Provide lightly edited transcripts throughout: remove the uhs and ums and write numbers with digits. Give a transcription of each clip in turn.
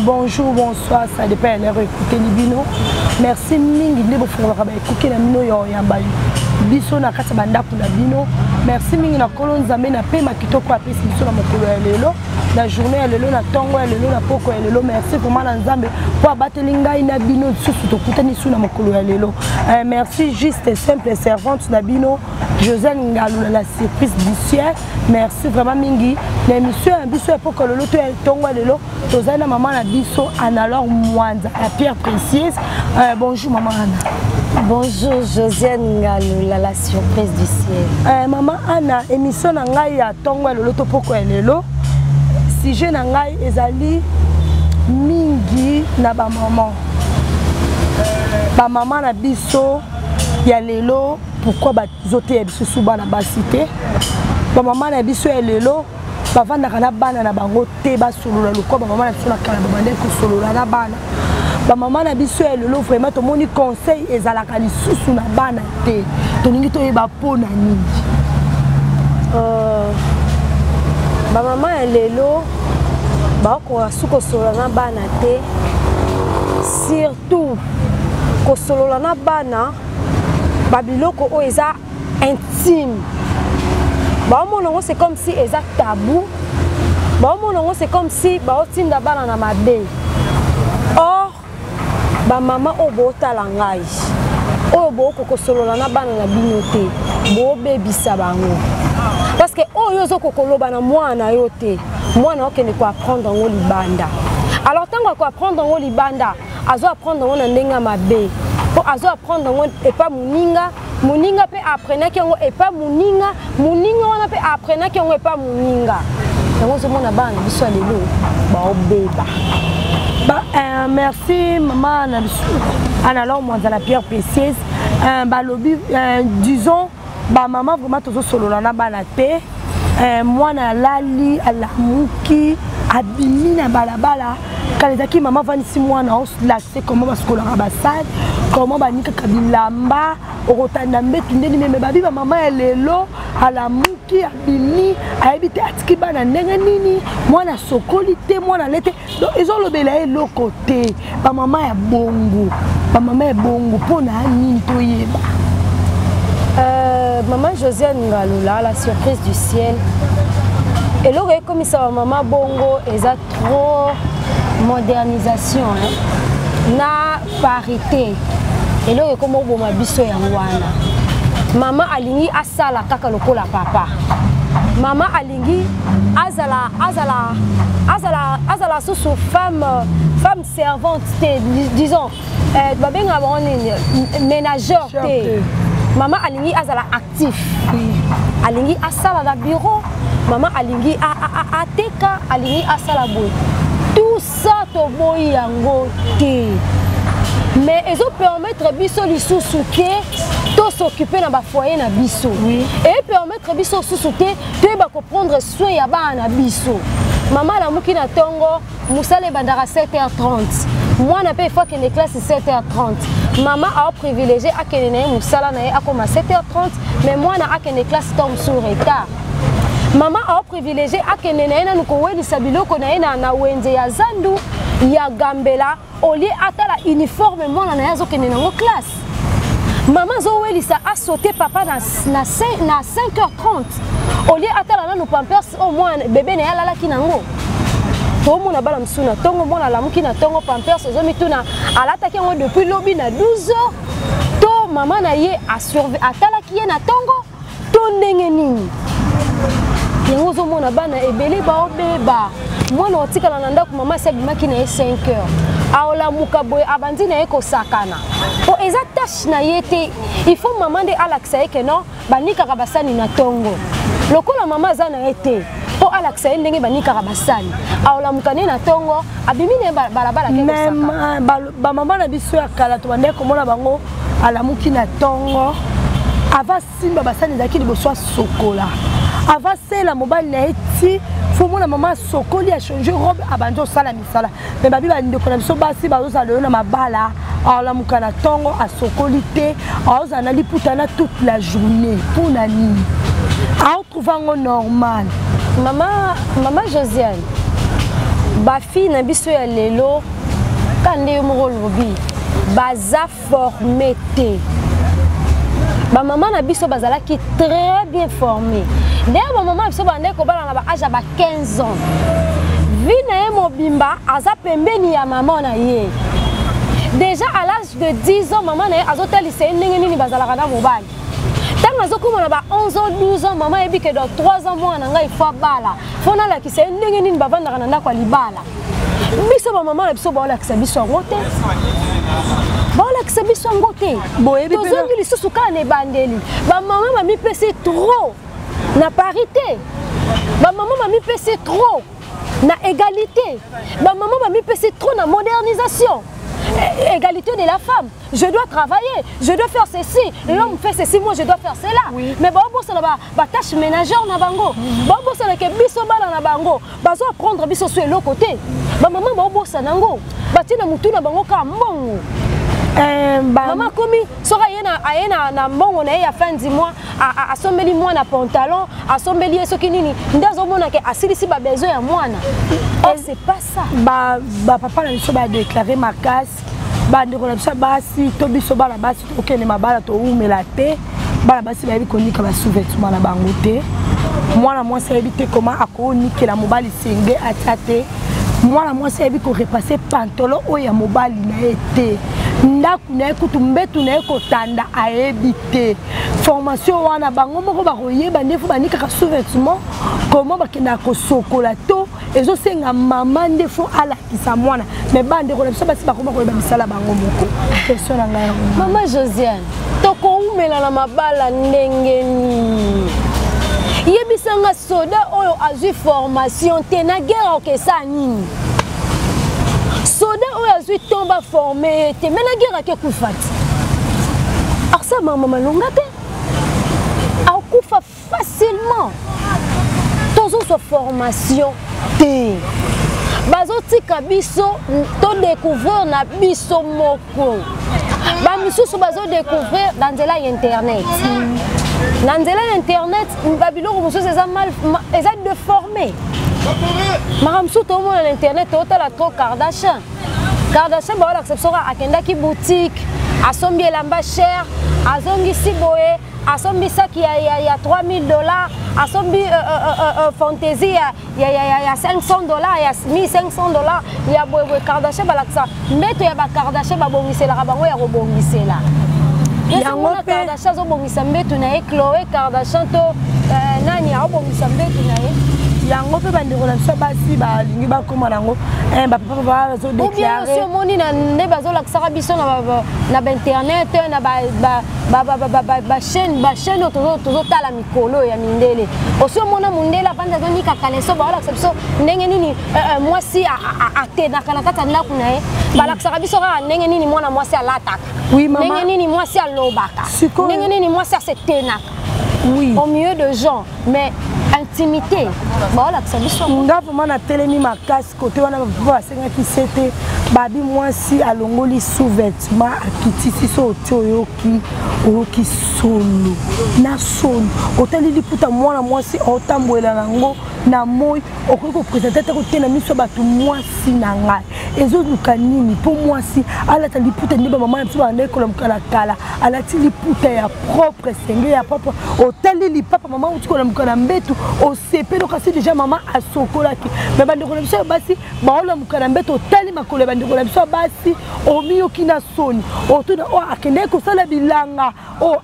Bonjour, bonsoir, ça dépend de l'heure écouter les bino. Merci mingi de vous faire écouter la mino yo yamba. Biso na kasa banda kuna bino. Merci mingi na kolon nzambe na pe makitoko apesi biso na mokolo ya lelo. La journée ya lelo na tongo ya lelo na poko ya lelo. Merci vraiment na nzambe pour abateli ngai na bino susu to kutani su na mokolo ya lelo. Merci juste simple servante na bino. Josène Ngalula la surprise du ciel. Merci vraiment mingi. L'émission biso ya poko lelo to ya tongo ya lelo. Tozana maman na biso Anna-Laure Mwanza, la pierre précieuse. Bonjour maman Anna. Bonjour Josiane Ngalula, la surprise du ciel. Maman Anna, émission na ngai ya tongo lelo to poko lelo. Sujet na ngai ezali mingi na ba maman. Ba maman na biso ya lelo, pourquoi ba zote ya biso suba na ba cité. Ba maman na biso ya lelo bavanda kana bana na bango te ba solula lokwa ba maman na biso na kala ba bande ko solula na bana. Ba maman na biso ya lelo vraiment to moni conseil ezalaka lisusu na bana te. To ningi to yeba pona nini. Ba maman ya lelo ba ko asuko solula na bana te. Surtout ko solula na bana ba biloko o eza intime. Bah mon c'est comme si ils ont tabou. Bah mon c'est comme si bah on tient d'abord na mabe. Or bah maman obo talangai. Obo koko solo na bana na binote. Bo baby sabango. Parce que oh yozo koko loba na mwana yote. Mwana okene ko apprendre ngo libanda. Alors tant qu'on apprendre ngo libanda, azo apprendre ngo na ndenga mabe. Po azo apprendre ngo et pas muninga. Muninga pe apprenait qu'il et pas muninga, muninga on a pe apprenait qu'il et pas muninga. Donc on mona bana biso lelo ba obeba. Bah merci maman Anna-Laure Mwanza la pierre précieuse. Bah lobby disons bah maman vraiment toujours solo na bana te. Moi na lali ala muki abimi na balabala. Kalezaki maman vani si moi na os la c'est comment parce que la rabassade comment banika kabilamba orotanda mbetu ndeni meme babi ba maman elelo ala muki abimi ayebite atiki bana ndenge nini mwana sokolite mwana lete donc ils ont lobela eloko te ba maman ya bongo pona nini toyeba. Maman Josiane Ngalula, la surprise du ciel. Et là, comme ça, maman bongo, ils a trop modernisation, hein? Na parité. Et là, comme on m'a biso ya wana. Maman alingi asala kaka lokola papa. Maman alingi azala sous femme servante, disons, babenga ménageur te. Maman alingi azala actif. Alingi asala na bureau. Maman alingi ateka alingi asala boy. Tout ça to boy yango te. Mais ils ont permettre biso lisusu ke to s'occuper na ba foyer na biso. Oui. Et permettre biso susu te ba ko prendre soin ya bana biso. Maman la muki na tongo musale bandara 7h30. Moi na pe fois que les classes 7h30. Maman a privilégié à que les musala na a comme 7h30 mais moi na a que les classes tombe sur retard. Maman a privilégié à que les na ko weli sabiloko na wenze ya zandu ya gambela au lieu atala uniforme moi na yazo que na classe. Maman zo weli sa a sauté papa na 5h30 au lieu atala na no pampers au moins bébé na yala ki nango. Tout le monde a bala msuna tongo mona la muki na tongo pampers zo mituna alata ki ngo depuis lobby na 12h to maman na ye a surveiller atala ki ye na tongo to ndenge nini yango zo mona bana ebele ba obeba mwana otikala na ndako maman sa bimaki na 5h aola mukaboy abandi na ye ko sakana po eza tâche na yete il faut maman de alaxa ke non banika kabasani na tongo lokola maman za na ete po alaxa ndenge banika kabasani aola mukane na tongo abimi ne balabala ke ko sakana ba maman na biso ya kala to bande ko mona bango ala muki na tongo ava simba basani zakili boswa sokola ava sela mobile na eti faut mon maman sokoli a changé robe abanjo sala misala mais babi ba ndeko na biso basi bazo sala na mabala ala mukana tongo a sokoli te aza na liputana toute la journée pour nani a trouver normal. Maman Josiane ba fille na biso ya lelo kande moko lobi baza formé te ba maman na biso bazala qui très bien formé d'ailleurs ba maman biso bande ko bala na ba âge ba 15 ans vie na mobimba aza pembeni ya maman na ye déjà à l'âge de 10 ans maman na azotali c'est ndenge nini bazala kana mobali tant azokoma ba 11 ans 12 ans maman ebi que dans 3 ans mwana nga il faut bala fona la ki c'est ndenge nini bavanda na ndako libala biso ba maman na biso ba la ki c'est biso ngote voilà que c'est biso ngote boyebi pe tozongi lisusu kala ne bandeli ba maman ba mi pesi trop na parité ba maman ba mi pesi trop na égalité ba maman ba mi pesi trop na modernisation égalité de la femme je dois travailler je dois faire ceci l'homme fait ceci moi je dois faire cela oui. Mais ba bossa na ba tâche ménagère na bango ba bossa na ke biso bala na bango bazo prendre biso sur le côté ba maman ba bossa nango ba tina mutu na bango ka mbongo maman komi soka ayena na mbongo na ya fin du mois asombeli mwana pantalon asombeli soki nini ndazo mona ke asilisi ba besoin ya mwana c'est pas ça ba papa na biso ba déclarer ma casse ba ndeko na biso basi to biso bala basi okene mabala to umela te bala basi ba yebi konika ba sous-vêtements na bango te mwana mwasi yebi te comment akonikela mobali senge atate mwana mwasi yebi ko repasser pantalon oya mobali na ete ndaku na ekutu mbetu na ekotanda ayebi te formation wana bango moko bakoyeba ndefu banikaka sous-vêtements comment bakenda kosokola to ezosenga mama ndefu alakisa mwana mais bandeko na biso basi bakoma koyeba misala bango moko question na ngai mama Josiane tokoumela na mabala ndenge nini yebisanga soda oyo azwi formation te na guerre okesa nini soda oyo azwi tomba formé te mais na guerre ake kufa te arsa mama malonga te akufa facilement tozo so formation te bazotika biso to découvrir na biso moko ba misusu bazo découvrir dans nzela ya internet na nzela ya internet babiloko mosusu eza mal eza déformé maramsu to mona na internet otala trop Kardashian ba wala acception akendaki boutique asombi elamba cher azongisi boye asombi saki ya $3000 asombi fantaisie ya $500 ya $1500 ya boye Kardashian balakisa mbeto ya ba Kardashian babongisela bango ya kobongisela yango Kardashian azobongisa mbeto na ye Khloé Kardashian to nani abongisa mbeto na ye yango pe bandeko na biso basi balingi bakoma nango bapapa bazo déclarer ou bien moni na nde bazolakisaka biso na internet na chaîne tozotala mikolo ya mindele osi omona mundele avanda azonikaka leso baolakisa biso ndenge nini mwasi atenaka na kati ya ndako na ye balakisaka biso kaka ndenge nini mwana mwasi alataka ndenge nini mwasi alobaka ndenge nini mwasi asetenaka au milieu de gens mais intimité voilà que ça dit ça nga vraiment na telemi makasi côté wana ba senga ki sete babi mwasi alongoli sous-vêtements akitisi so oyoki solo na solo otali liputa mwana mwasi otamboela nango na moi okoko présenter te côté na miso batu mwasi na ngai ezoluka nini po mwasi alata liputa ndiba mama na biso bande kola mukala kala alati liputa ya propre senge ya papa otali lipapa mama utikola mukala mbetu osepelo kasi déjà maman asokolaki mais bandeko na biso basi baola mukala mbetu otali makolo bandeko na biso basi omiyoki na soni otuna o akende kosala bilanga o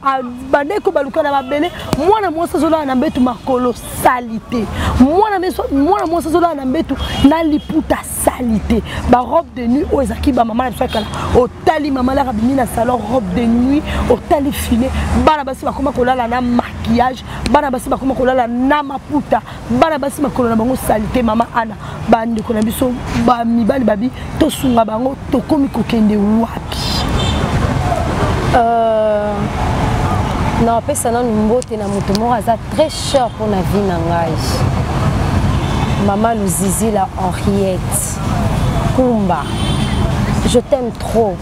bandeko baluka na mabele mwana mwasi azola na mbetu makolo salite mwana mwasi azola na mbetu na liputa salite ba robe de nuit o ezaki ba mama na biso kala otali mama la rabimi na salon robe de nuit otali filet bana basi bakoma kolala na maquillage bana basi bakoma kolala na maputa bana basi makolo na bango salite mama ana bandeko na biso ba mibali babi tosunga bango tokomi kokende wapi na pesa na mbote na moto moko aza très cher pour la vie na ngai maman Luzizi la Henriette Kumba je t'aime trop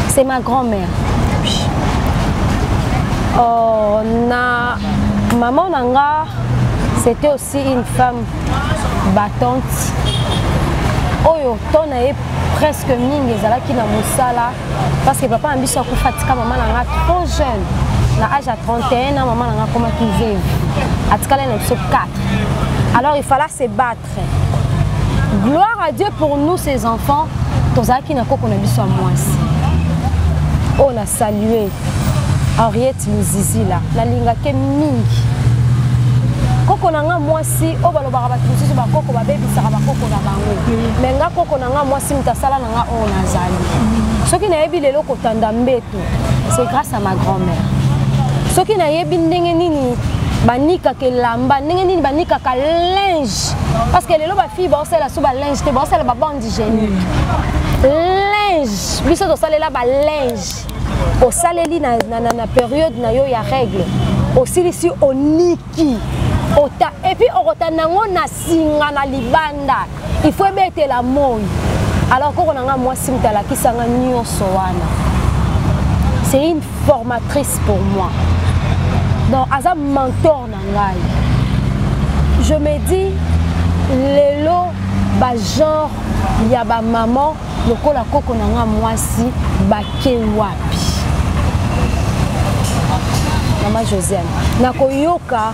c'est ma grand-mère na maman nanga c'était aussi une femme battante oyo ton est presque mingi ezalaki na mosala parce que papa ambiso akufa tika maman nanga trop jeune na âge à 31 ans maman nanga komaki veuve atikala na biso 4 alors il fallait se battre. Gloire à Dieu pour nous ces enfants tozalaki na koko na biso mwasi on a salué Henriette Luzizi là la lingake mingi koko nanga mwasi o balobaka bato mosusu bakoko babebisaka bakoko na bango mais nga koko nanga mwasi mutasala nanga oyo nazali soki nayebi lelo kotanda mbeto c'est grâce à ma grand-mère soki nayebi ndenge nini banikaka elamba ndenge nini banikaka linge parce que lelo bafille baosala so balinge te baosala babande hygiénique linge biso tosalela balinge osaleli na période na yo ya règle osilisi oniki ota et puis okota nango na singa na libanda il faut mettre la moi alors koko nanga mwasi mutalakisanga nyonso wana c'est une formatrice pour moi donc aza mentor na ngai je me dis lelo ba genre ya ba maman lokola koko nanga mwasi bake wapi Maman Josiane nakoyoka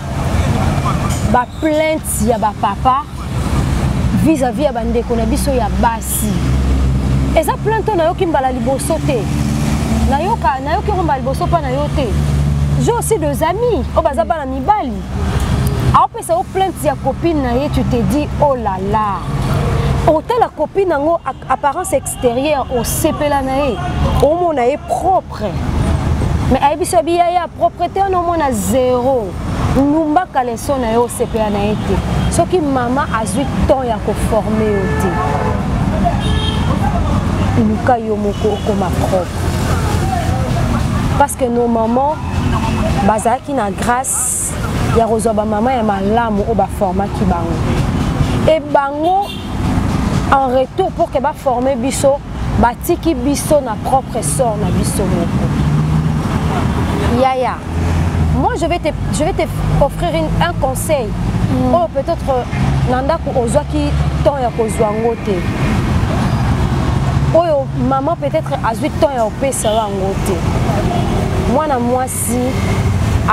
ba plainte ya ba papa vis-à-vis ya bandeko na biso ya basi eza plainte na yoki mbala liboso te na yoki mbala liboso pa na yo te j'ai aussi des amis o baza bana mibali aopesa o plainte ya copine na ye tu te dis oh là là autant la copine nango apparence extérieure au sepela na ye o mona ye propre mais ayebiso biya ya propreté no mona zéro numba kaleso na yo sepela na ye te soki mama azwi temps ya koforme yo te luka yo moko okoma propre parce que nos mamans bazalaki na grâce ya kozwa ba mama ya malamu o baformaki bango et bango en retour pour que ba former biso batiki biso na propre sort na biso moko yaya moi je vais te offrir un conseil oh peut-être nanda ko ozwaki temps ya kozwa ngo te oyo maman peut-être azwi temps ya opesa yango te mwana mwasi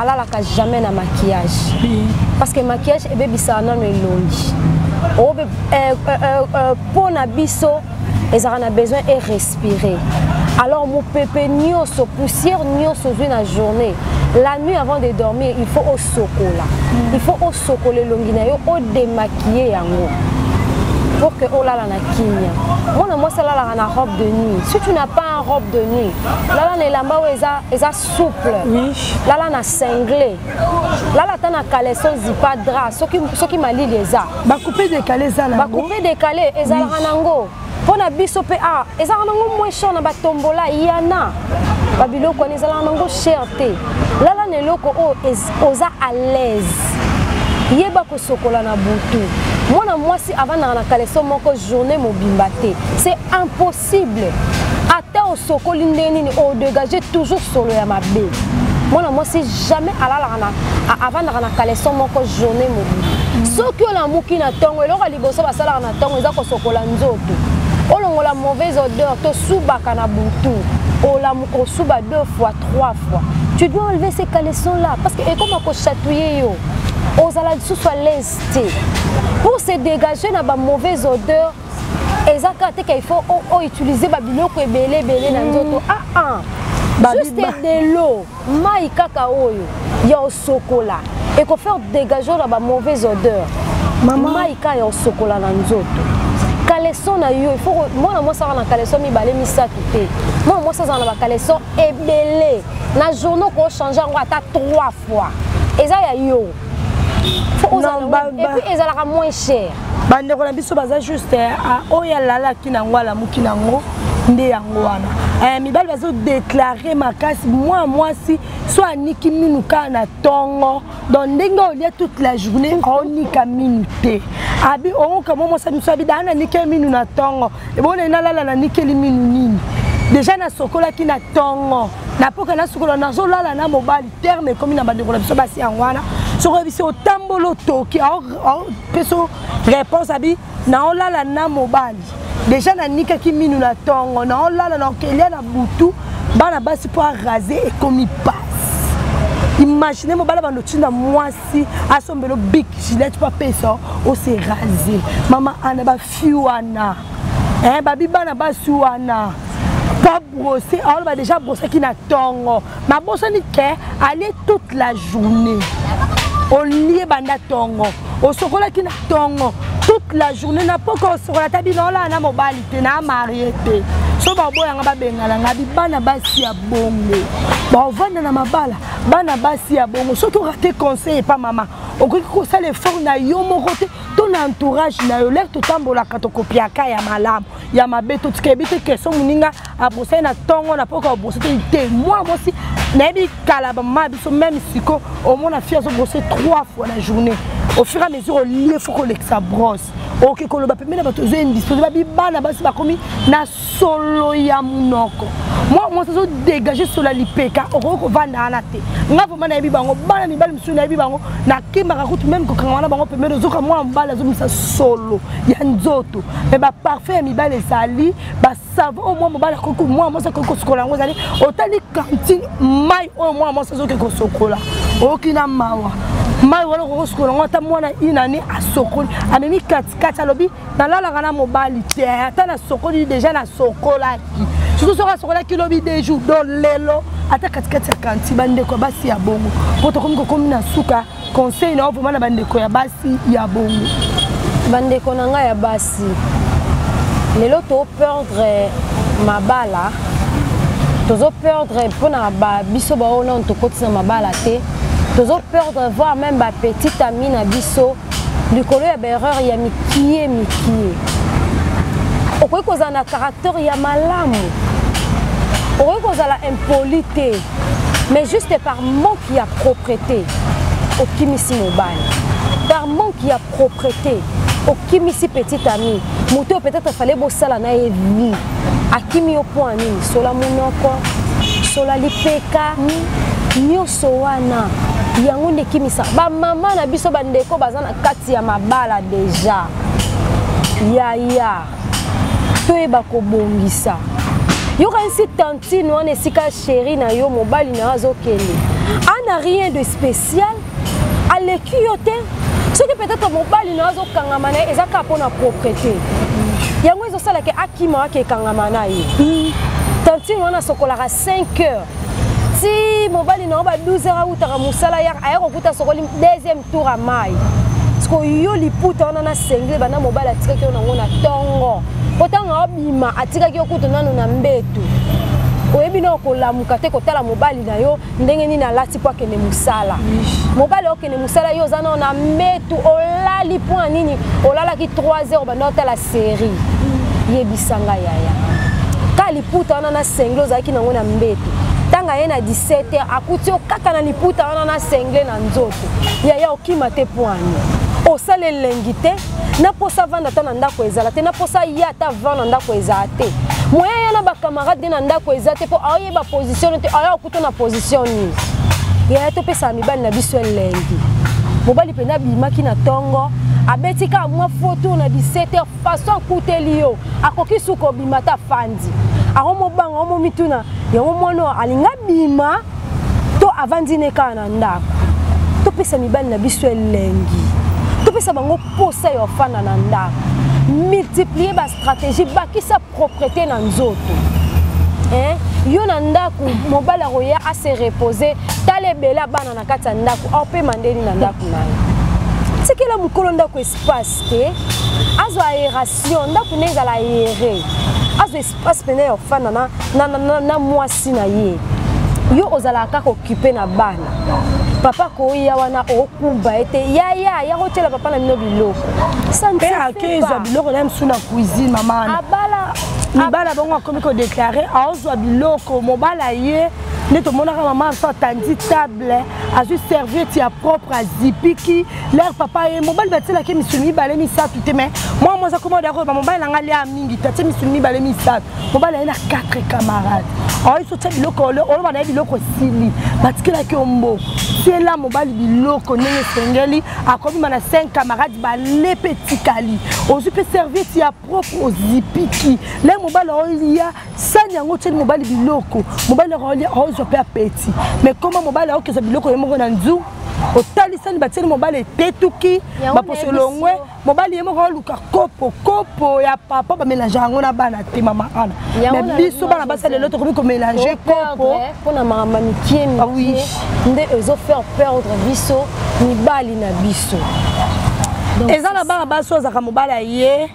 alalaka jamais na maquillage parce que maquillage ebebisa nano elongi po na biso ezaka na besoin et respirer alors mon pépé nyonso poussière nyonso zwi na journée la nuit avant de dormir il faut au sokola il faut au sokola elongi na yo o démaquiller yango pour que olala na kinya mwana mwasi alalaka na robe de nuit si tu n'as pas une robe de nuit lala na elamba oyo eza souple lala na cinglé lala ata na caleçon zipa drap soki malili eza bacoupé décalé ezala bacoupé décalé ezalaka nango mpo na biso mpe ezalaka nango moins cher na batombola yana babiloko wana ezalaka nango cher te lala na eloko oyo oza à l'aise yeba kosokola na butu mwana mwasi avandaka na kaleso moko journée mobimba te c'est impossible ata osokoli ndenge nini odégage toujours solo ya mabe mwana mwasi jamais alalaka avandaka na kaleso moko journée mobimba soki olamuki na ntongo eloko liboso basalaka na ntongo eza kosokola nzoto olongola mauvaise odeur tosubaka na butu osuba 2 fois 3 fois tu dois enlever ces caleçons là parce que ekoma kochatouiller yo ozala lisusu à l'aise te pour se dégager na ba mauvaise odeur ezaka te qu'il faut utiliser ba biloko ebele na nzoto juste de l'eau mai kaka oyo ya osokola et ko faire dégager na ba mauvaise odeur mai ka ya osokola na nzoto caleçon na yo il faut moi moi ça na caleçon mibale misato te moi ça na ba caleçon ebele na journée ko changer ngo ata 3 fois eza ya yo et puis ezalaka moins cher bandeko na biso baza juste oyo alalaki nango alamuki nango nde yango wana mibali bazo déclarer makasi mwasi so aniki minu kaka na ntongo donc ndenge olia toute la journée onika minu te abi ongoka mwa mwasi miso abi daa naniki minu na ntongo ebona nalala nanikeli minu nini déjà na sokolaki na ntongo na poka na sokola nazolala na mobali terme ekomi na bandeko na biso basi yango wana sur révisé au tambolo toki peso réponse abi na olala na mobali déjà na nika ki minu na tongo na olala na kelia na butu bana basi pour raser et comme il passe. Imaginez mon balabano tina moi si à son belo big gilet pas peso au se raser maman ana ba fiwana babi bana ba suwana pas brosser on va déjà brosser qui na tongo ma bossa ni ke aller toute la journée au lit banda tongo au sokola qui na tongo toute la journée n'a pas encore sur la table là na mobali te na marié te so ba boya nga ba bengala ngabi bana basi ya bongo ba vanda na mabala bana basi ya bongo surtout raté conseil pas maman okoki ko sala effort na yo moko te ton entourage na yo lek to tambola ka to kopiaka ya malamu ya mabeto tikebite keso muninga abosai na tongo na poko bosai te moi aussi na bi kala ba mabiso même siko au moins na fia so bosser 3 fois la journée au fur et à mesure au lieu faut que ça brosse OK ko lo ba pemena ba to zo indisposé ba bi bana basi ba komi na solo ya munoko moi ça zo dégager sur la lipeka oko vanda na te nga vraiment na bi bango bana mi bali msu na bi bango na kimba ka kutu même ko kangwana bango pemena zo ka moi mbala zo misa solo ya nzoto mais ba parfait mi bali sali ba savon au moins mbala ko moi ça ko sokola ngo zali otali cantine mai au moi ça zo ke ko sokola okina mawa mai wala ko sokola ngota mwana inani asokoli amemi kati alobi na lala kana mobali te ata na sokoli déjà na sokola ki surtout sur sokola ki lobi des jours dans lelo ata kati ya kanti bande ko basi ya bongo poto komi na suka conseil na vraiment na bande ko ya basi ya bongo bande ko na nga ya basi lelo to perdre mabala tozo perdre pona ba biso ba ona to kotina mabala te tozo perdre voir même ba petite amie na biso likolo ya erreur ya mikie okoki kozala na caractère ya malamu okoki kozala impolite mais juste par manque ya propreté okimisi mobali par manque ya propreté okimisi petite amie moto peut-être fallait bosala na ye vie akimi yo point nini sola munoko sola lipeka nyonso wana yango ndekimisa ba mama na biso bandeko bazana kati ya mabala déjà ya toyeba kobongisa yo kanisi tantine wana esika chéri na yo mobali na azokende ana rien de spécial aleki yo te soki peut-être mobali na azokangama na ye ezaka mpona propreté yango ezosalaka akima wake ekangama na ye tantine wana asokolaka 5 heures si mobali na ba 12 heures utaka musala ya ayako kuta sokoli deuxième tour à mai parce que yo liputa wana na sengle bana mobali atika ki ona ngona tongo potanga obima atika ki okuta nanu na mbetu oyebi na okolamuka te kotala mobali na yo ndenge nini alati po akende musala mobali okende musala yo zana na mbetu olali point nini olalaki 3 heures bana otala série yebisanga yaya ka liputa wana na sengle ozalaki nango na mbetu tanga ye na 17h akuti okaka na liputa wana na sengle na nzoto yaya okima te poani osala elengi te na posa vanda ta na ndako ezala te na posa ya ta vanda ndako ezala te moya ya na bakamarade na ndako ezala te po aoyeba position te aya okuta na position nini yaya topesa mibali na biso elengi mobali mpenza bimaki na tongo abetika mwa foto na 17h façon akuteli yo akoki suka obima ta fandi akomo banga omo mituna yango mwana alinga bima to avandi neka na ndako topesa mibali na biso elengi topesa bango posa yo fana na ndako multiplier ba stratégie bakisa propreté na nzoto yo na ndako mobali akoya a se reposer talebela bana na kati ya ndako ape mandeli na ndako na ye tikela mukolo ndako espace te azo aération ndako ne ezala aéré azo espace pene yo fana na mwasi na ye yo ozala kaka occupé na bana papa ko ya wana okumba ete ya hotela papa na mino biloko santé akeza biloko na msu na cuisine mama abala mibala bongo akomi ko déclarer aozwa biloko mobala ye Neto monaka maman so tandi table azu serviette ya propre à zipiki leur papa et mobile batela ke misuni balé mi sa tout mais moi ça comment d'accord mobile nga lia mingi tati misuni balé mi sa mobile ina 4 camarades oh ils sont biloko on va na biloko sili batikela ke ombo c'est là mobile biloko nenge sengeli akobi mana 5 camarades balé petit kali ozu pe serviette ya propre au zipiki les mobile il y a sanya ngo tsheli mobile biloko mobile je peux petit mais comment mobile a que ça biloko yemo na nzu otalisani bateli mobile tetuki ba poselongwe mobile yemo ko luka kopo ya papa ba mélanger ngo na bana te mama ana mais biso bana basa lelo to ko mélanger kopo pona mama mikie mi nde ezo faire perdre biso ni bali na biso eza na bana baso za ka mobile ye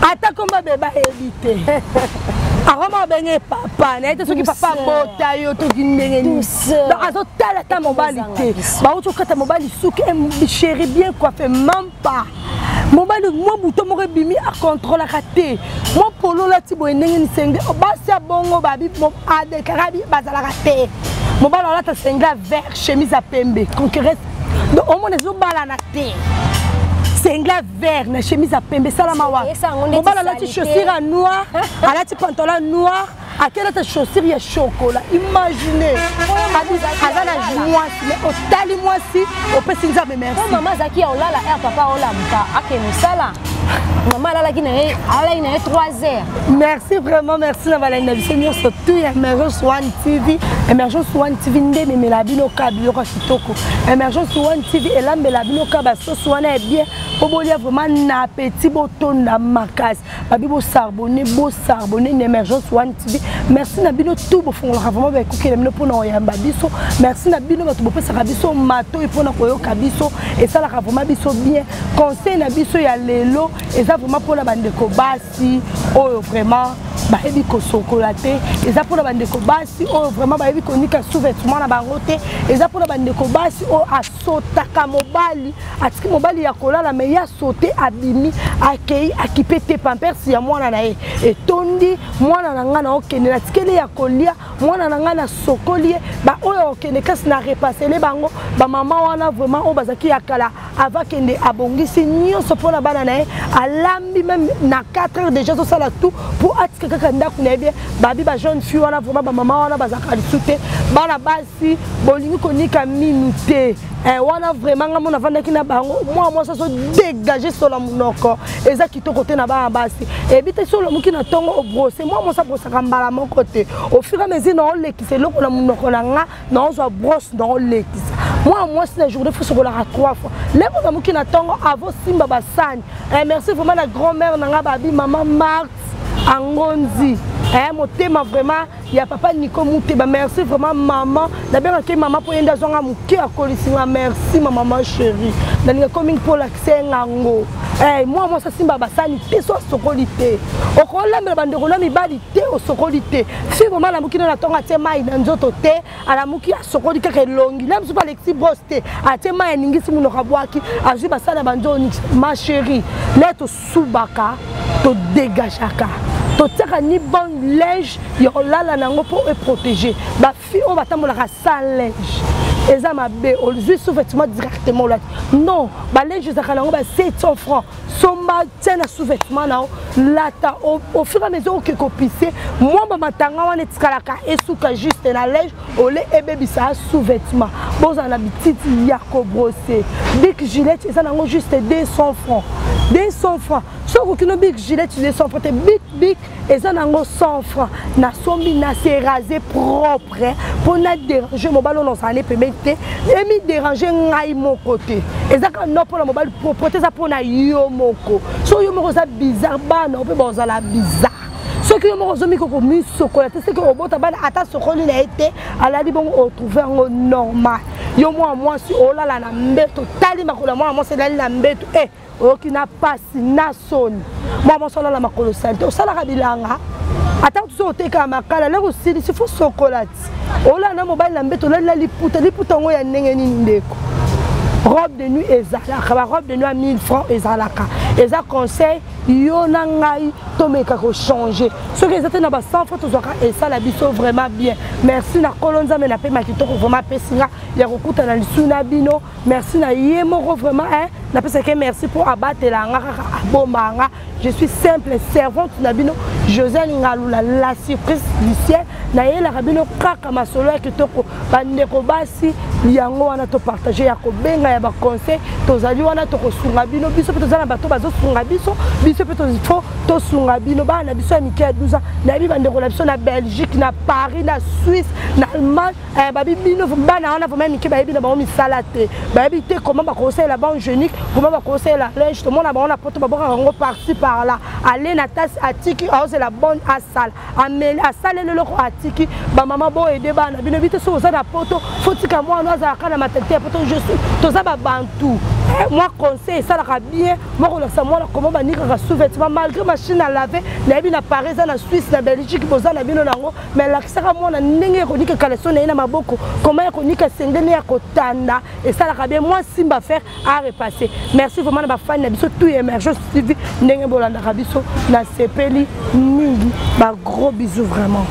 ata komba beba éviter aroma benye papa na ete soki papa bota yo to kindenge ni donc azo tala ta mobile te ba uto kata mobile suki chéri bien coiffé même pas mobile moi bouton mo bimi a contrôle raté moi polo la ti boy ndenge ni senge basi bongo babi mo ade karabi bazala raté mobile la ta senga vert chemise à pembe concurrence donc au moins zo bala na te Sengla vert, na chemise à pembe, salamawa. On va la chaussure noire, à la pantalon noir, à quelle autre chaussure il y a chocolat. Imaginez. À la joie, mais au tali moi si, au peut s'inza me merci. Maman Zaki on la air papa on la mpa, ake musala. Maman là qui n'a 3 heures. Merci vraiment, merci d'avoir la Seigneur surtout Emergence One TV. Emergence One TV ndé mais la bino kabilo ko kitoko. Emergence One TV et là mais la bino ka baso soana est bien. Obolia vraiment na petit boton na makas. Babi bo sarbonné Emergence One TV. Merci na bino tout bo fond vraiment ba kokela bino pour na yamba biso. Merci na bino bato bo pesa biso mato et pour na koyo kabiso et ça la vraiment biso bien. Conseil na biso ya lelo et ça vraiment pour la bande de Kobasi, oh vraiment, bah ebi ko sokolaté, et ça pour la bande de Kobasi, oh vraiment bah ebi ko nika sous-vêtement na bangote, et ça pour la bande de Kobasi, oh a sotaka mobali, atiki mobali ya kolala mais ya sauté abimi, akei akipete pampers ya mwana na e, et tondi mwana na nga na okene na tikeli ya kolia, mwana na nga na sokolie, bah oh okene kasi na repasser les bango, bah maman wana vraiment oh bazaki ya kala, avant kende abongisi nyonso pour la bana na e. Alambi même na 4 heures déjà ça la tout pour attika kanda kunebie babi ba jeune fille wana vraiment ba maman wana bazaka lisute bana basi bolingi konika minute wana vraiment ngamo na vanda kina bango moi ça se dégager sur la munoko eza kitoko te na ba basi et bité sur le mukina tongo au brosser moi ça brosse kambala mon côté au fur et à mesure non lekise loko na munoko na nga non zo brosse non lekise moi c'est la journée faut se relaxer 3 fois les mo mukina tongo avo simba basani merci vraiment la grand-mère nanga babi maman Marthe Angonzi motema vraiment ya papa Nico Mouteba merci vraiment maman d'abord que maman pour yenda zonga muki akolisinga merci ma maman chérie ndalinga coming pour l'accès ngango moi ça simba basani te so sokolité okolamba bande kola mibali te o sokolité si vraiment la mukina na tonga te mai na nzoto te ala muki sokolika ke longi même si pas Alexis Broste a te mai ningisi muno kabwaki azu basana banjoni ma chérie leto subaka to dégagaka to tsaka ni bon linge yo lala nango pour protéger ba fille on va tambola sans linge eza mabe au juste sous-vêtement directement là non ba linge za kalango ba 700 francs somba tena sous-vêtement na lata au fur et à mesure que copissé moi ba matanga wana tikalaka esuka juste na linge au le ebebisa sous-vêtement boza na bititi ya ko brosser big gilet eza nango juste 200 francs 200 francs so ko kino big gilet 200 francs te big eza nango 100 francs na sombi na se raser propre pour na déranger mon ballon ça ne permet et mi déranger ngai mon côté ezaka non pour la mobile propreté ça pour na yo moko so yo moko ça bizarre bana on peut boza la bizarre ce que yo moko zo mi ko mi sokola c'est que obota bana ata sokoli na été ala di bon retrouver en normal yo moi si ola la na mbeto tali makola moi c'est la mbeto qui n'a pas na son moi solo la makolo santé o sala kabilanga ata tu so te ka makala la ko sili si fo sokolati ola na mobile na mbeto la liputa ngo ya ndenge nini ndeko robe de nuit ezalaka ba robe de nuit à 1000 francs ezalaka eza conseil yo na ngai tomeka ko changer ce que ezate na ba 100 francs tozwaka esa la biso vraiment bien merci na kolonza me na pe makitoko vraiment pesinga ya kokuta na lisuna bino merci na yemoko vraiment na pesa que merci pour abattre la ngaka abombanga je suis simple servante na bino José Ngalula la surprise du ciel na yela kabino kaka masolo ya kitoko bandeko basi yango wana to partager ya ko benga ya ba conseil tozali wana to ko sunga bino biso pe tozala bato bazo sunga biso pe to sunga bino bana biso ya mike ya 12 ans na bi bandeko la biso na Belgique na Paris na Suisse na Allemagne babi bino bana wana vraiment mike babi na ba misala te babi te comment ba conseil la banque génique comment ba conseil la linge tout le monde a ba poto ba ngo parti par là aller na tasse atiki c'est la bonne à salle à salle le loko atiki ba maman bo aider bana bino bite so za na poto faut tika moi no za kana matete poto je suis toza ba bantu moi conseil ça la bien moi ko la moi comment ba nika ka sous-vêtement malgré machine à laver na bi na Paris na Suisse na Belgique boza na bino nango mais la kisaka moi na ndenge ko nika kaleso na maboko comment ko nika sengene ya kotanda et ça la bien moi simba faire à repasser merci vraiment na ba fan na biso tout émergence TV ndenge bolanda biso na sepeli mingi ba gros bisous vraiment.